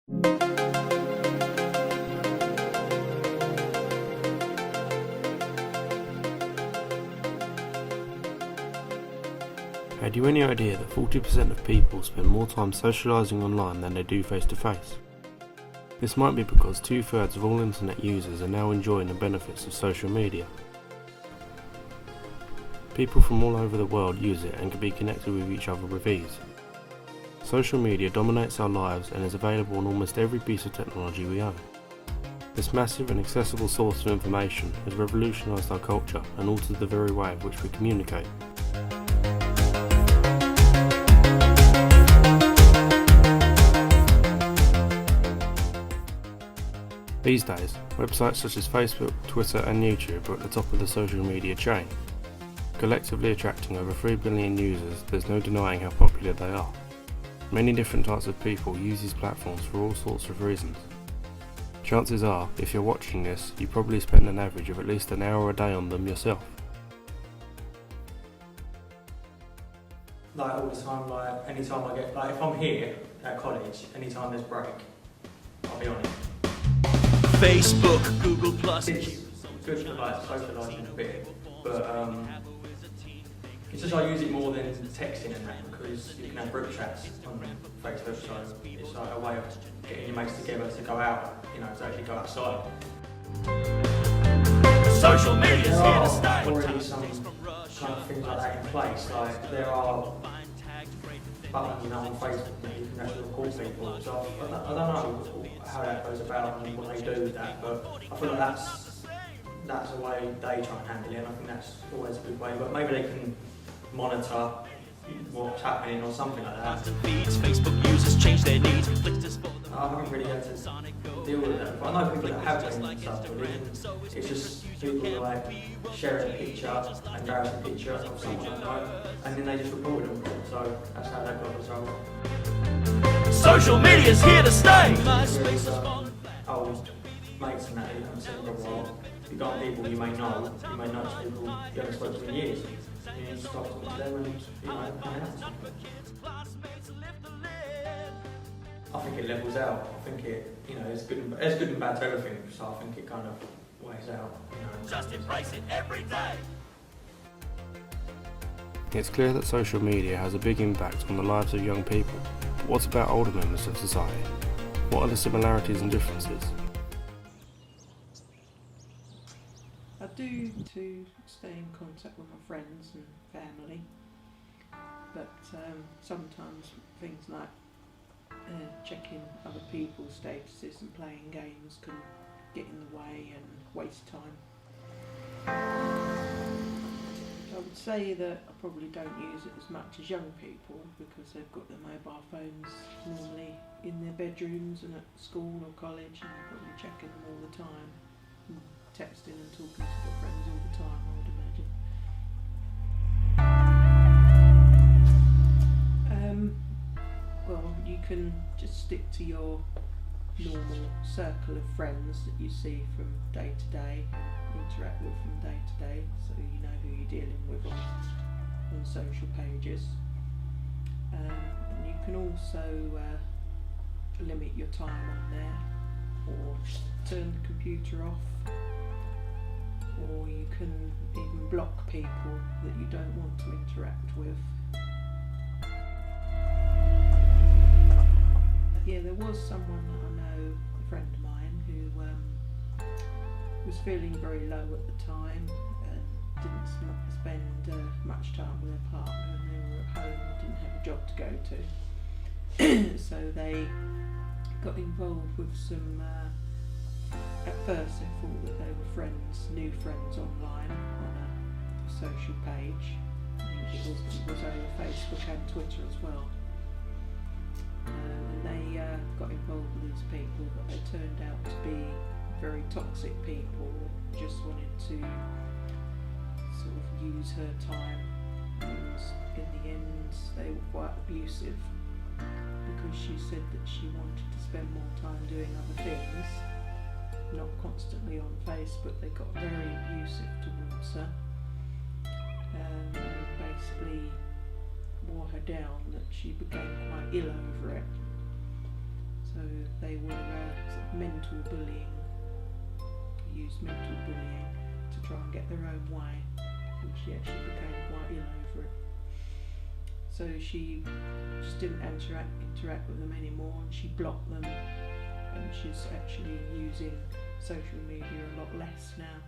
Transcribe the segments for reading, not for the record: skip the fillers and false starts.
Had you any idea that 40% of people spend more time socialising online than they do face to face? This might be because 2/3 of all internet users are now enjoying the benefits of social media. People from all over the world use it and can be connected with each other with ease. Social media dominates our lives and is available on almost every piece of technology we own. This massive and accessible source of information has revolutionised our culture and altered the very way in which we communicate. These days, websites such as Facebook, Twitter and YouTube are at the top of the social media chain. Collectively attracting over 3 billion users, there's no denying how popular they are. Many different types of people use these platforms for all sorts of reasons. Chances are, if you're watching this, you probably spend an average of at least an hour a day on them yourself. Like all the time, like anytime I get, like if I'm here at college, anytime there's break, I'll be on it. Facebook, Google Plus. It's good for like socialising a bit, but it's just I use it more than texting and that because you can have group chats on Facebook, so it's like a way of getting your mates together to go out, you know, to actually go outside. Social media's here to stay. There are already some kind of things like that in place, like there are buttons, you know, on Facebook that you can actually record people, so I don't know how that goes about and what they do with that, but I feel like that's the way they try and handle it, and I think that's always a good way, but maybe they can monitor what's happening or something like that. Facebook users change their needs. I haven't really had to deal with that, but I know people that have done and stuff, but it's just people who like share a picture, an embarrassing picture of someone I know, and then they just report them, so that's how that got resolved. Social media's here to stay. Old mates and that you haven't seen for a while. You've got people you may notice people you haven't spoken to in years. You stop talking to them and you know, hang out. I think it levels out. I think it, you know, it's good and bad to everything. So I think it kind of weighs out. You know. Just embrace it every day. It's clear that social media has a big impact on the lives of young people. But what about older members of society? What are the similarities and differences? I do to stay in contact with my friends and family, but sometimes things like checking other people's statuses and playing games can get in the way and waste time. I would say that I probably don't use it as much as young people because they've got their mobile phones normally in their bedrooms and at school or college, and they're probably checking them all the time, and texting and talking to their friends all the time, I would imagine. Well, you can just stick to your normal circle of friends that you see from day to day, interact with from day to day, so you know who you're dealing with on social pages. And you can also limit your time on there, or turn the computer off, or you can even block people that you don't want to interact with. Yeah, there was someone that I know, a friend of mine, who was feeling very low at the time and didn't spend much time with their partner, and they were at home and didn't have a job to go to. So they got involved with some, at first they thought that they were friends, new friends online on a social page. I think it was over Facebook and Twitter as well. And they got involved with these people, but they turned out to be very toxic people who just wanted to sort of use her time, and in the end they were quite abusive because she said that she wanted to spend more time doing other things, not constantly on Facebook. They got very abusive towards her and basically wore her down, that she became quite ill over it. So So they were sort of mental bullying, used mental bullying to try and get their own way, and she actually became quite ill over it. So she just didn't interact with them anymore, and she blocked them, and she's actually using social media a lot less now.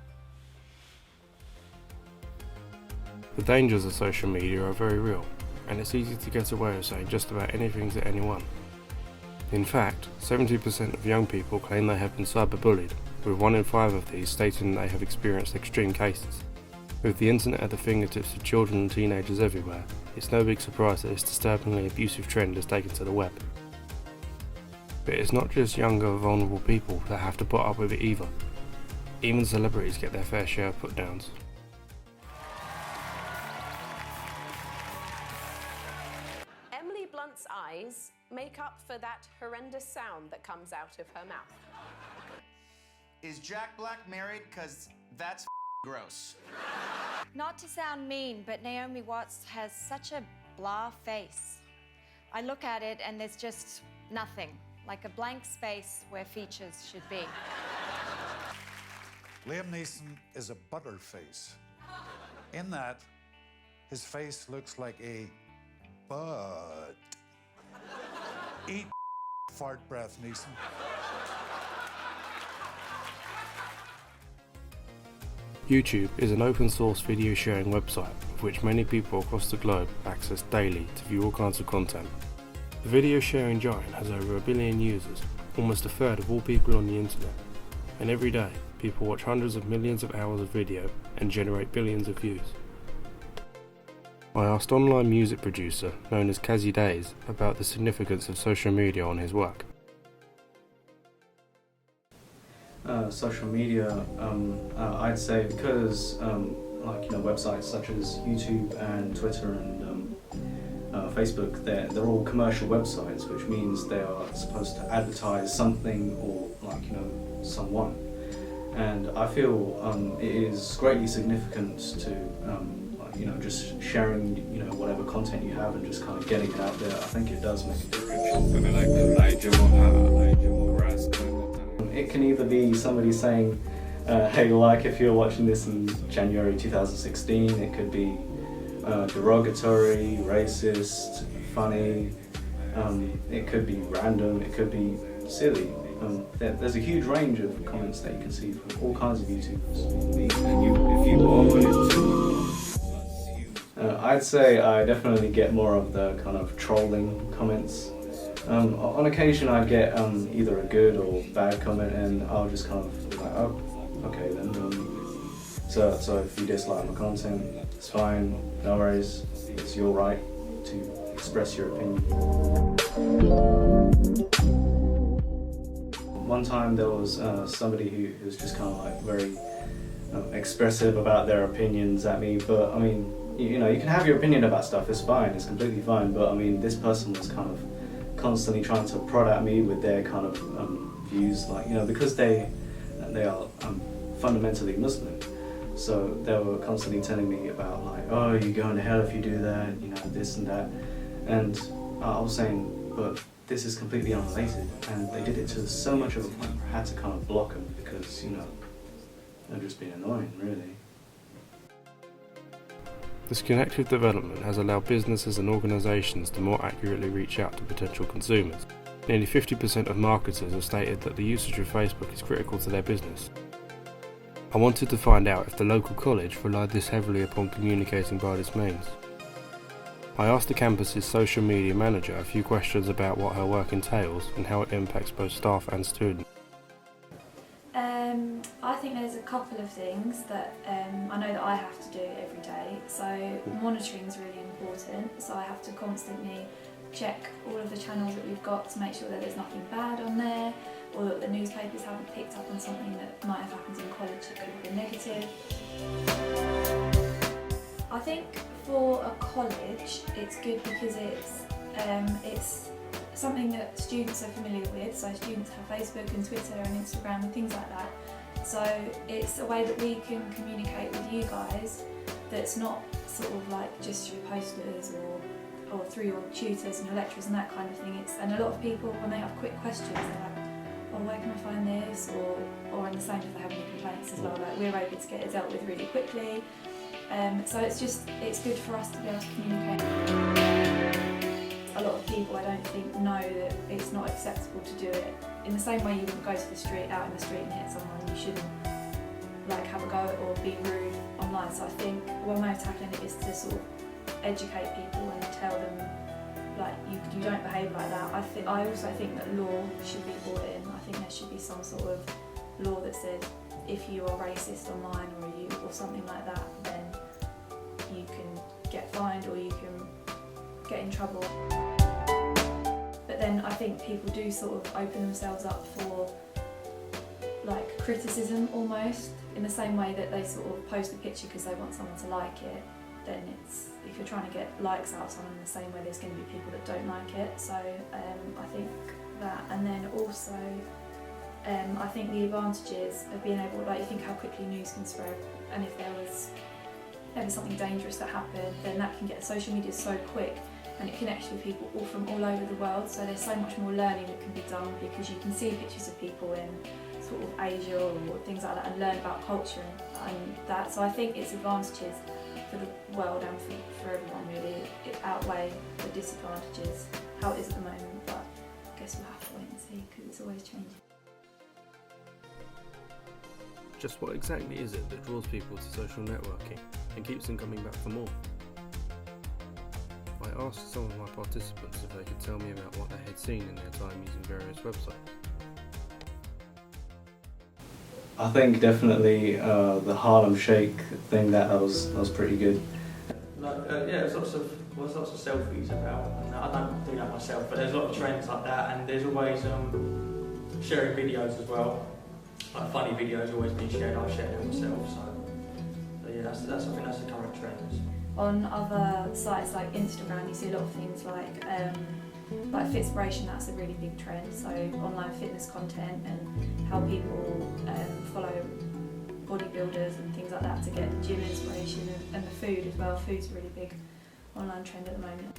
The dangers of social media are very real, and it's easy to get away with saying just about anything to anyone. In fact, 70% of young people claim they have been cyberbullied, with 1 in 5 of these stating they have experienced extreme cases. With the internet at the fingertips of children and teenagers everywhere, it's no big surprise that this disturbingly abusive trend has taken to the web. But it's not just younger, vulnerable people that have to put up with it either. Even celebrities get their fair share of put-downs. Emily Blunt's eyes make up for that horrendous sound that comes out of her mouth. Is Jack Black married? 'Cause that's gross. Not to sound mean, but Naomi Watts has such a blah face. I look at it and there's just nothing, like a blank space where features should be. Liam Neeson is a butterface. In that, his face looks like a butt. Eat fart breath, Neeson. YouTube is an open source video sharing website of which many people across the globe access daily to view all kinds of content. The video sharing giant has over 1 billion users, almost a third of all people on the internet, and every day people watch hundreds of millions of hours of video and generate billions of views. I asked online music producer known as Kazi Days about the significance of social media on his work. Social media, I'd say because websites such as YouTube and Twitter and Facebook, they're all commercial websites, which means they are supposed to advertise something or someone. And I feel it is greatly significant to just sharing whatever content you have and just kind of getting it out there. I think it does make a difference. It can either be somebody saying, hey, if you're watching this in January 2016, it could be derogatory, racist, funny, it could be random, it could be silly. There's a huge range of comments that you can see from all kinds of YouTubers. I'd say I definitely get more of the kind of trolling comments. On occasion I get either a good or bad comment, and I'll just kind of be like, oh, okay then. So if you dislike my content, it's fine, no worries, it's your right to express your opinion. One time there was somebody who was just kind of very expressive about their opinions at me, but I mean, you can have your opinion about stuff, it's fine, it's completely fine, but I mean, this person was kind of constantly trying to prod at me with their kind of views, because they are fundamentally Muslim, so they were constantly telling me about oh, you're going to hell if you do that, this and that, and I was saying, but this is completely unrelated, and they did it to so much of a point where I had to kind of block them because they're just being annoying, really. This connective development has allowed businesses and organisations to more accurately reach out to potential consumers. Nearly 50% of marketers have stated that the usage of Facebook is critical to their business. I wanted to find out if the local college relied this heavily upon communicating by this means. I asked the campus's social media manager a few questions about what her work entails and how it impacts both staff and students. I think there's a couple of things that I know that I have to do every day. So monitoring is really important. So I have to constantly check all of the channels that we've got to make sure that there's nothing bad on there, or that the newspapers haven't picked up on something that might have happened in college that could have been negative. I think for a college it's good because it's something that students are familiar with, so students have Facebook and Twitter and Instagram and things like that. So it's a way that we can communicate with you guys that's not sort of just through posters or or through your tutors and your lecturers and that kind of thing. And a lot of people, when they have quick questions, they're like, oh, where can I find this? Or in the same if they have any complaints as well, like we're able to get it dealt with really quickly. So it's good for us to be able to communicate. A lot of people, I don't think, know that it's not acceptable to do it. In the same way you wouldn't go to the street, out in the street and hit someone, you shouldn't like have a go at or be rude online. So I think one way of tackling it is to sort of educate people and tell them like you don't behave like that. I also think that law should be brought in. I think there should be some sort of law that says if you are racist online or something like that, then you can get fined or you can get in trouble. But then I think people do sort of open themselves up for like criticism almost, in the same way that they sort of post a picture because they want someone to like it. Then if you're trying to get likes out of someone in the same way, there's going to be people that don't like it. So I think that, and then also I think the advantages of being able, like you think how quickly news can spread, and if there was ever something dangerous that happened, then that can get, social media so quick and it connects with people all from all over the world, so there's so much more learning that can be done because you can see pictures of people in sort of Asia or things like that and learn about culture and that. So I think its advantages for the world and for everyone really outweigh the disadvantages, how it is at the moment, but I guess we'll have to wait and see because it's always changing. Just what exactly is it that draws people to social networking and keeps them coming back for more? I asked some of my participants if they could tell me about what they had seen in their time using various websites. I think definitely the Harlem Shake thing, that was pretty good. There's lots of selfies about, and I don't do that myself, but there's a lot of trends like that, and there's always sharing videos as well. Like funny videos always being shared. I share them myself, so yeah, that's I think that's the current trend. On other sites like Instagram, you see a lot of things like Fitspiration. That's a really big trend. So online fitness content and how people follow bodybuilders and things like that to get gym inspiration, and the food as well. Food's a really big online trend at the moment.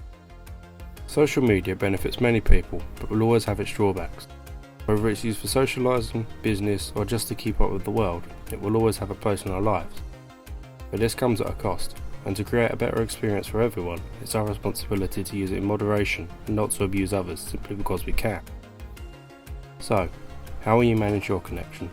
Social media benefits many people, but will always have its drawbacks. Whether it's used for socialising, business, or just to keep up with the world, it will always have a place in our lives. But this comes at a cost, and to create a better experience for everyone, it's our responsibility to use it in moderation and not to abuse others simply because we can. So, how will you manage your connection?